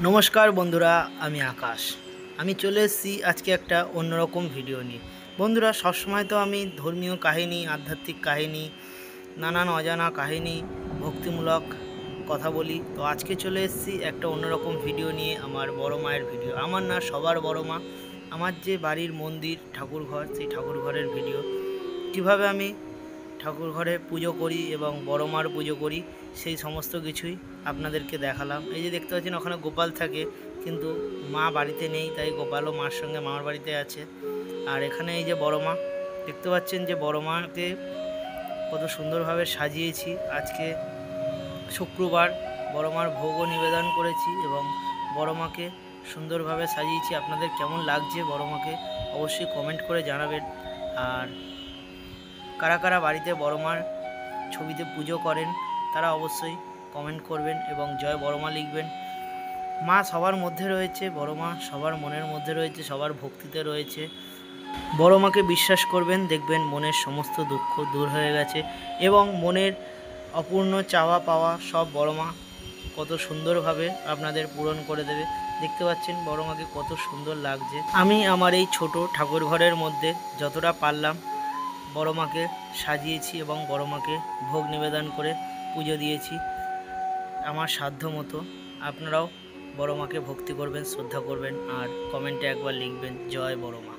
নমস্কার বন্ধুরা, আমি আকাশ। আমি চলে এসেছি আজকে একটা অন্যরকম ভিডিও নিয়ে। বন্ধুরা, সবসময় তো আমি ধর্মীয় কাহিনী, আধ্যাত্মিক কাহিনী, নানান অজানা কাহিনী, ভক্তিমূলক কথা বলি। তো আজকে চলে এসেছি একটা অন্যরকম ভিডিও নিয়ে, আমার বড় মায়ের ভিডিও। আমার না, সবার বড় মা। আমার যে বাড়ির মন্দির, ঠাকুরঘর, সেই ঠাকুরঘরের ভিডিও। কিভাবে আমি ঠাকুর ঘরে পুজো করি এবং বড় মার পুজো করি, সেই সমস্ত কিছুই আপনাদেরকে দেখালাম। এই যে দেখতে পাচ্ছেন, ওখানে গোপাল থাকে, কিন্তু মা বাড়িতে নেই, তাই গোপালও মার সঙ্গে মামার বাড়িতে আছে। আর এখানে এই যে বড় মা দেখতে পাচ্ছেন, যে বড় মাকে কত সুন্দরভাবে সাজিয়েছি। আজকে শুক্রবার, বড় মার ভোগও নিবেদন করেছি এবং বড় মাকে সুন্দরভাবে সাজিয়েছি। আপনাদের কেমন লাগছে বড় মাকে অবশ্যই কমেন্ট করে জানাবেন। আর কারা কারা বাড়িতে বড় মার ছবিতে পুজো করেন তারা অবশ্যই কমেন্ট করবেন এবং জয় বড় মা লিখবেন। মা সবার মধ্যে রয়েছে, বড় মা সবার মনের মধ্যে রয়েছে, সবার ভক্তিতে রয়েছে। বড় মাকে বিশ্বাস করবেন, দেখবেন মনের সমস্ত দুঃখ দূর হয়ে গেছে এবং মনের অপূর্ণ চাওয়া পাওয়া সব বড় মা কত সুন্দরভাবে আপনাদের পূরণ করে দেবে। দেখতে পাচ্ছেন বড় মাকে কত সুন্দর লাগছে। আমি আমার এই ছোট ঠাকুর ঘরের মধ্যে যতটা পারলাম বড় মাকে সাজিয়েছি এবং বড় মাকে ভোগ নিবেদন করে পুজো দিয়েছি আমার সাধ্য মতো। আপনারাও বড় মাকে ভক্তি করবেন, শ্রদ্ধা করবেন আর কমেন্টে একবার লিখবেন জয় বড় মা।